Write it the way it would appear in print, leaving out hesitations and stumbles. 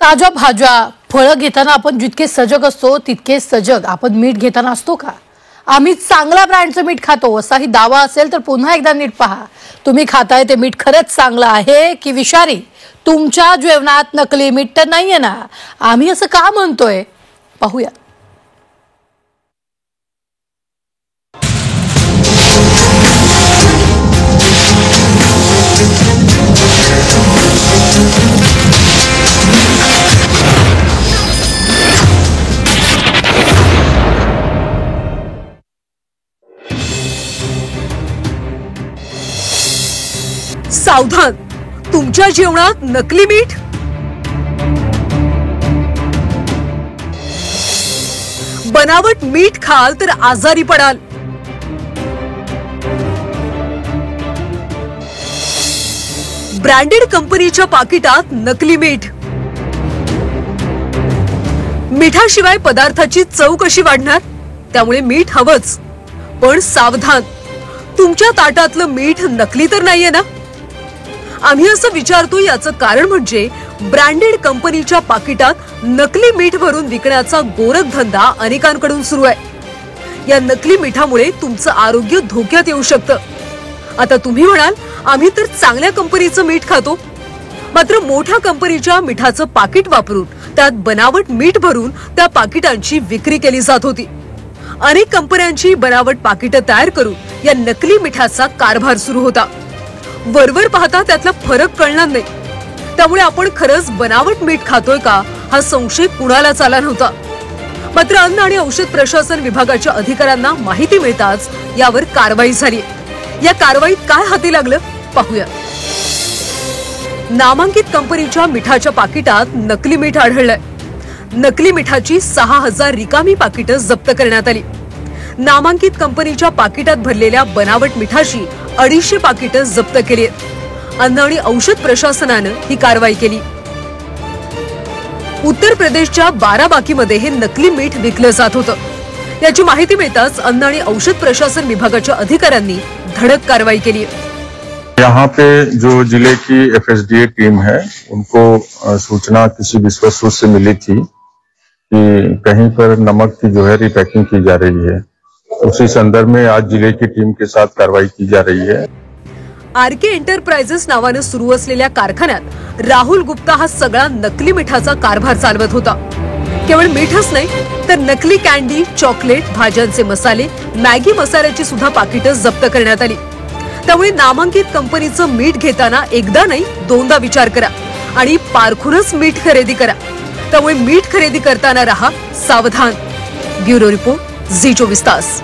ताज्या भाज्या फळं घेताना आपण जितके सजग असतो तितके सजग आपण मीठ घेताना असतो का? आम्ही चांगल्या ब्रँडचं मीठ खातो असाही दावा असेल तर पुन्हा एकदा नीट पहा, तुम्ही खाताय ते मीठ खरंच चांगलं आहे की विषारी? तुमच्या जेवणात नकली मीठ तर नाहीये ना? आम्ही असं का म्हणतोय पाहूया. सावधान, तुमच्या जेवणात नकली मीठ. बनावट मीठ खाल तर आजारी पडाल. ब्रँडेड कंपनीच्या पाकिटात नकली मीठ. मिठाशिवाय पदार्थाची चव कशी वाढणार? त्यामुळे मीठ हवंच. पण सावधान, तुमच्या ताटातलं मीठ नकली तर नाहीये ना? आम्ही असं विचारतो याचं कारण म्हणजे ब्रँडेड कंपनीच्या पाकिटात नकली मीठ भरून विकण्याचा गोरखधंदा अनेकांकडून सुरू आहे. या नकली मिठामुळे तुमचं आरोग्य धोक्यात येऊ शकतं. आता तुम्ही म्हणाल, आम्ही तर चांगल्या कंपनीचं मीठ खातो. मात्र मोठ्या कंपनीच्या मिठाचं पाकिट वापरून त्यात बनावट मीठ भरून त्या पाकिटांची विक्री केली जात होती. अनेक कंपन्यांची बनावट पाकिटं तयार करून या नकली मिठाचा कारभार सुरू होता. वरवर पाहता त्यातला फरक कळणार नाही. त्यामुळे आपण खरंच बनावट मीठ खातोय का हा संशय कुणालाच आला नव्हता. मात्र अन्न आणि औषध प्रशासन विभागाच्या अधिकाऱ्यांना माहिती मिळताच यावर कारवाई झाली. या कारवाईत काय हाती लागलं पाहूया. नामांकित कंपनीच्या मिठाच्या पाकिटात नकली मीठ आढळलंय. नकली मिठाची 6000 रिकामी पाकिटं जप्त करण्यात आली. नामांकित कंपनीच्या पाकिटात भरलेल्या बनावट मिठाची 250 पाकिटं जप्त केली आहेत. अन्न आणि औषध प्रशासनानं ही कारवाई केली. उत्तर प्रदेशच्या बाराबाकीमध्ये हे नकली मीठ विकलं जात होतं. याची माहिती मिळताच अन्न आणि औषध प्रशासन विभागाच्या अधिकाऱ्यांनी धडक कारवाई केली. यहाँ पे जो जिले की FSDA टीम है उनको सूचना किसी विश्वस्त से मिली थी कि कहीं पर नमक की जो है रिपैकिंग की जा रही है. उसी संदर्भ में आज जिले की टीम के साथ कार्रवाई की जा रही है. RK एंटरप्राइजेस नावानं सुरू असलेल्या कारखान्यात राहुल गुप्ता हा सगळा नकली मिठाचा कारभार चालवत होता. केवळ मीठच नाही तर नकली कॅन्डी, चॉकलेट, भाज्यांचे मसाले, मॅगी मसाल्याची सुद्धा पाकिटं जप्त करण्यात आली. त्यामुळे नामांकित कंपनीचं मीठ घेताना एकदा नाही दोनदा विचार करा आणि पारखूनच मीठ खरेदी करा. त्यामुळे मीठ खरेदी करताना रहा सावधान. ब्युरो रिपोर्ट, झी 24 तास.